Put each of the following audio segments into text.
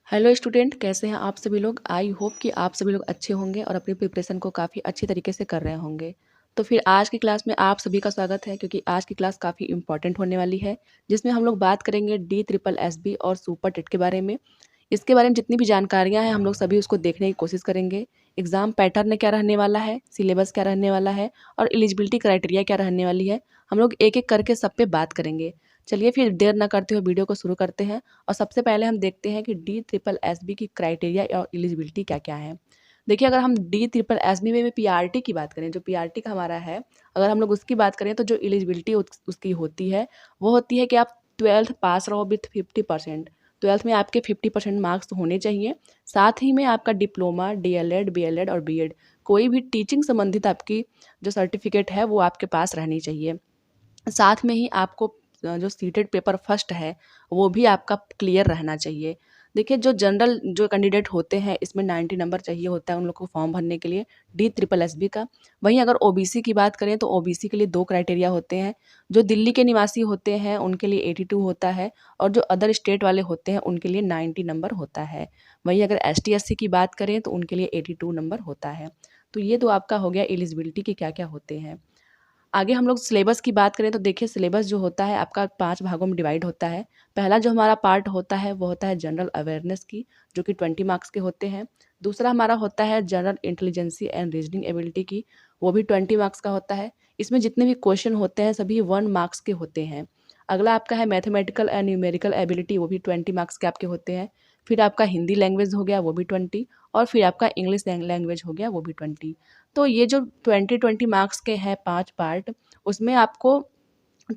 Hello student, कैसे हैं आप सभी लोग। आई होप कि आप सभी लोग अच्छे होंगे और अपनी प्रिपरेशन को काफ़ी अच्छी तरीके से कर रहे होंगे। तो फिर आज की क्लास में आप सभी का स्वागत है, क्योंकि आज की क्लास काफ़ी इंपॉर्टेंट होने वाली है, जिसमें हम लोग बात करेंगे DSSB और सुपर टेट के बारे में। इसके बारे में जितनी भी जानकारियाँ हैं हम लोग सभी उसको देखने की कोशिश करेंगे। एग्ज़ाम पैटर्न क्या रहने वाला है, सिलेबस क्या रहने वाला है और एलिजिबिलिटी क्राइटेरिया क्या रहने वाली है, हम लोग एक एक करके सब पे बात करेंगे। चलिए फिर देर ना करते हुए वीडियो को शुरू करते हैं और सबसे पहले हम देखते हैं कि DSSB की क्राइटेरिया और एलिजिबिलिटी क्या क्या है। देखिए, अगर हम DSSB में पीआरटी की बात करें, जो पीआरटी का हमारा है, अगर हम लोग उसकी बात करें तो जो एलिजिबिलिटी उसकी होती है वो होती है कि आप 12th पास रहो विथ 50%। 12th में आपके 50% मार्क्स होने चाहिए। साथ ही में आपका डिप्लोमा, DLED, BLED और BEd कोई भी टीचिंग संबंधित आपकी जो सर्टिफिकेट है वो आपके पास रहनी चाहिए। साथ में ही आपको जो सीटेड पेपर फर्स्ट है वो भी आपका क्लियर रहना चाहिए। देखिए, जो जनरल जो कैंडिडेट होते हैं इसमें 90 नंबर चाहिए होता है उन लोग को फॉर्म भरने के लिए DSSB का। वहीं अगर ओबीसी की बात करें तो ओबीसी के लिए 2 क्राइटेरिया होते हैं। जो दिल्ली के निवासी होते हैं उनके लिए 82 होता है और जो अदर स्टेट वाले होते हैं उनके लिए 90 नंबर होता है। वहीं अगर ST SC की बात करें तो उनके लिए 82 नंबर होता है। तो ये तो आपका हो गया एलिजिबिलिटी के क्या क्या होते हैं। आगे हम लोग सिलेबस की बात करें तो देखिए, सिलेबस जो होता है आपका 5 भागों में डिवाइड होता है। पहला जो हमारा पार्ट होता है वो होता है जनरल अवेयरनेस की, जो कि 20 मार्क्स के होते हैं। दूसरा हमारा होता है general intelligence and reasoning ability की, वो भी 20 मार्क्स का होता है। इसमें जितने भी क्वेश्चन होते हैं सभी 1 मार्क्स के होते हैं। अगला आपका है मैथमेटिकल एंड न्यूमेरिकल एबिलिटी, वो भी 20 मार्क्स के आपके होते हैं। फिर आपका हिंदी लैंग्वेज हो गया, वो भी 20। और फिर आपका इंग्लिश लैंग्वेज हो गया, वो भी 20। तो ये जो 20 मार्क्स के हैं 5 पार्ट, उसमें आपको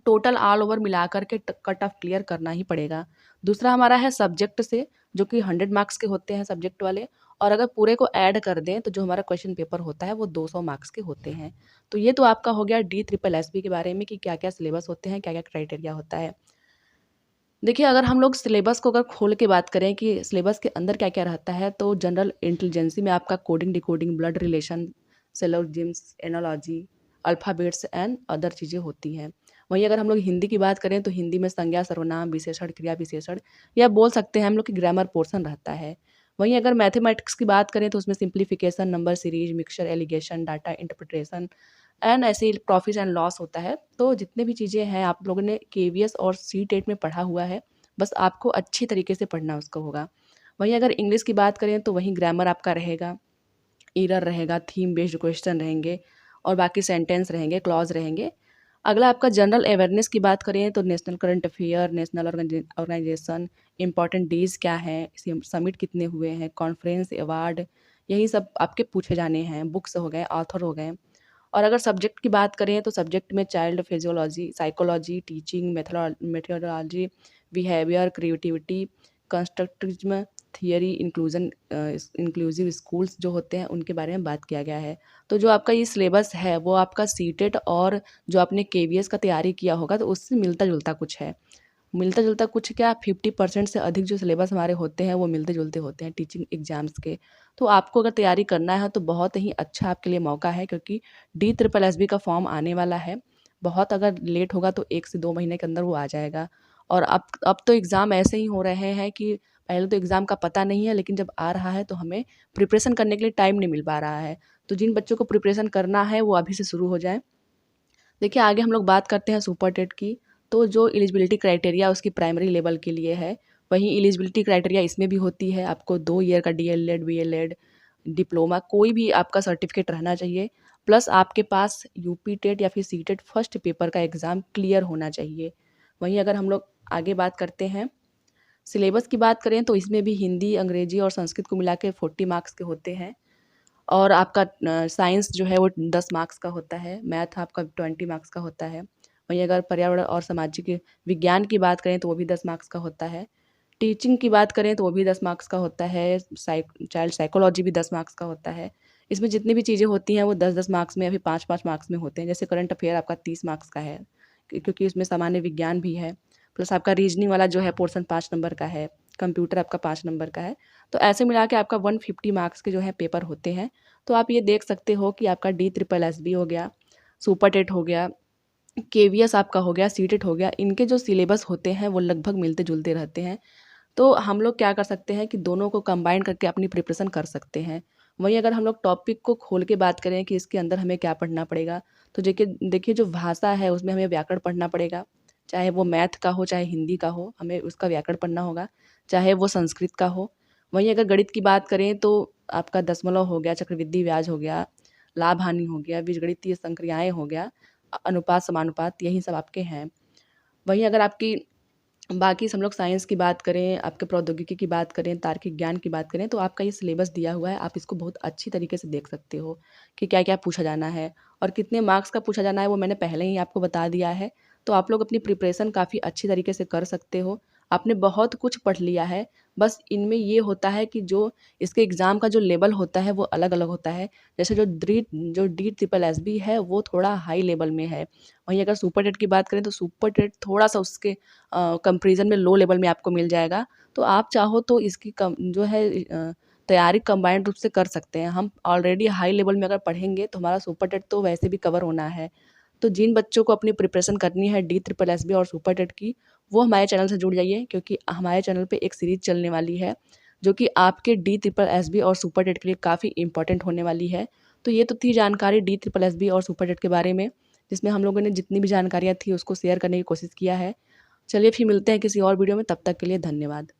टोटल ऑल ओवर मिला कर के कट ऑफ क्लियर करना ही पड़ेगा। दूसरा हमारा है सब्जेक्ट से, जो कि 100 मार्क्स के होते हैं सब्जेक्ट वाले। और अगर पूरे को ऐड कर दें तो जो हमारा क्वेश्चन पेपर होता है वो 200 मार्क्स के होते हैं। तो ये तो आपका हो गया DSSB के बारे में कि क्या क्या सिलेबस होते हैं, क्या क्या क्राइटेरिया होता है। देखिए, अगर हम लोग सिलेबस को अगर खोल के बात करें कि सिलेबस के अंदर क्या क्या रहता है, तो जनरल इंटेलिजेंसी में आपका coding, decoding, blood relation, syllogisms, analogy, alphabets and other चीज़ें होती हैं। वहीं अगर हम लोग हिंदी की बात करें तो हिंदी में संज्ञा, सर्वनाम, विशेषण, क्रिया विशेषण, या बोल सकते हैं हम लोग कि ग्रामर पोर्शन रहता है। वहीं अगर मैथमेटिक्स की बात करें तो उसमें simplification, number series, mixture, allegation, data interpretation and ऐसे ही प्रॉफिट एंड लॉस होता है। तो जितने भी चीज़ें हैं आप लोगों ने KVS और CTET में पढ़ा हुआ है, बस आपको अच्छी तरीके से पढ़ना उसको होगा। वहीं अगर इंग्लिश की बात करें तो वहीं ग्रामर आपका रहेगा, एरर रहेगा, थीम बेस्ड क्वेश्चन रहेंगे और बाकी सेंटेंस रहेंगे, क्लॉज रहेंगे। अगला आपका जनरल अवेयरनेस की बात करें तो national current affair, national organisation, important days क्या हैं, समिट कितने हुए हैं, कॉन्फ्रेंस, अवार्ड, यही सब आपके पूछे जाने हैं। बुक्स हो गए, ऑथर हो गए। और अगर सब्जेक्ट की बात करें तो सब्जेक्ट में child physiology, psychology, teaching, methodology, behaviour, creativity, constructivism, theory, inclusive schools जो होते हैं उनके बारे में बात किया गया है। तो जो आपका ये सिलेबस है वो आपका सीटेट और जो आपने KVS का तैयारी किया होगा तो उससे मिलता जुलता कुछ है। मिलता जुलता कुछ क्या, 50% से अधिक जो सिलेबस हमारे होते हैं वो मिलते जुलते होते हैं टीचिंग एग्जाम्स के। तो आपको अगर तैयारी करना है तो बहुत ही अच्छा आपके लिए मौका है, क्योंकि DSSB का फॉर्म आने वाला है। बहुत अगर लेट होगा तो 1 से 2 महीने के अंदर वो आ जाएगा। और अब तो एग्ज़ाम ऐसे ही हो रहे हैं कि पहले तो एग्ज़ाम का पता नहीं है, लेकिन जब आ रहा है तो हमें प्रिपरेशन करने के लिए टाइम नहीं मिल पा रहा है। तो जिन बच्चों को प्रिपरेशन करना है वो अभी से शुरू हो जाएँ। देखिए, आगे हम लोग बात करते हैं सुपर टेट की। तो जो एलिजिबिलिटी क्राइटेरिया उसकी प्राइमरी लेवल के लिए है, वहीं एलिजिबिलिटी क्राइटेरिया इसमें भी होती है। आपको 2 ईयर का DLED, BLED, डिप्लोमा कोई भी आपका सर्टिफिकेट रहना चाहिए, प्लस आपके पास यूपी टेट या फिर सीटेट फर्स्ट पेपर का एग्ज़ाम क्लियर होना चाहिए। वहीं अगर हम लोग आगे बात करते हैं, सिलेबस की बात करें तो इसमें भी हिंदी, अंग्रेजी और संस्कृत को मिला के 40 मार्क्स के होते हैं। और आपका साइंस जो है वो 10 मार्क्स का होता है, मैथ आपका 20 मार्क्स का होता है। वहीं अगर पर्यावरण और सामाजिक विज्ञान की बात करें तो वो भी 10 मार्क्स का होता है। टीचिंग की बात करें तो वो भी 10 मार्क्स का होता है। चाइल्ड साइकोलॉजी भी 10 मार्क्स का होता है। इसमें जितनी भी चीज़ें होती हैं वो 10-10 मार्क्स में या फिर 5-5 मार्क्स में होते हैं। जैसे करंट अफेयर आपका 30 मार्क्स का है, क्योंकि उसमें सामान्य विज्ञान भी है। प्लस आपका रीजनिंग वाला जो है पोर्शन 5 नंबर का है, कंप्यूटर आपका 5 नंबर का है। तो ऐसे मिला के आपका 150 मार्क्स के जो है पेपर होते हैं। तो आप ये देख सकते हो कि आपका DSSB हो गया, सुपर टेट हो गया, KVS आपका हो गया, सीटेट हो गया, इनके जो सिलेबस होते हैं वो लगभग मिलते जुलते रहते हैं। तो हम लोग क्या कर सकते हैं कि दोनों को कंबाइन करके अपनी प्रिपरेशन कर सकते हैं। वहीं अगर हम लोग टॉपिक को खोल के बात करें कि इसके अंदर हमें क्या पढ़ना पड़ेगा, तो देखिए जो भाषा है उसमें हमें व्याकरण पढ़ना पड़ेगा, चाहे वो मैथ का हो, चाहे हिंदी का हो, हमें उसका व्याकरण पढ़ना होगा, चाहे वो संस्कृत का हो। वहीं अगर गणित की बात करें तो आपका दशमलव हो गया, चक्रवृद्धि ब्याज हो गया, लाभ-हानि हो गया, बीजगणितीय संक्रियाएँ हो गया, अनुपात, समानुपात, यही सब आपके हैं। वहीं अगर आपकी बाकी हम लोग साइंस की बात करें, आपके प्रौद्योगिकी की बात करें, तार्किक ज्ञान की बात करें, तो आपका ये सिलेबस दिया हुआ है, आप इसको बहुत अच्छी तरीके से देख सकते हो कि क्या-क्या पूछा जाना है और कितने मार्क्स का पूछा जाना है, वो मैंने पहले ही आपको बता दिया है। तो आप लोग अपनी प्रिपरेशन काफ़ी अच्छी तरीके से कर सकते हो। आपने बहुत कुछ पढ़ लिया है, बस इनमें ये होता है कि जो इसके एग्ज़ाम का जो लेवल होता है, वो अलग-अलग होता है। जैसे जो डी ट्रिपल एसबी है, वो थोड़ा हाई लेवल में है। वहीं अगर सुपर टेट की बात करें, तो सुपर टेट थोड़ा-सा उसके कंपैरिज़न में लो लेवल में आपको मिल जाएगा। तो आप चाहो तो इसकी कम जो है तैयारी कंबाइंड रूप से कर सकते हैं। हम ऑलरेडी हाई लेवल में अगर पढ़ेंगे तो हमारा सुपर टेट तो वैसे भी कवर होना है। तो जिन बच्चों को अपनी प्रिपरेशन करनी है डी ट्रिपल एसबी और सुपर टेट की, वो हमारे चैनल से जुड़ जाइए, क्योंकि हमारे चैनल पे एक सीरीज़ चलने वाली है, जो कि आपके डी ट्रिपल एसबी और सुपर टेट के लिए काफ़ी इम्पोर्टेंट होने वाली है। तो ये तो थी जानकारी डी ट्रिपल एसबी और सुपर टेट के बारे में, जिसमें हम लोगों ने जितनी भी जानकारियाँ थी उसको शेयर करने की कोशिश किया है। चलिए फिर मिलते हैं किसी और वीडियो में, तब तक के लिए धन्यवाद।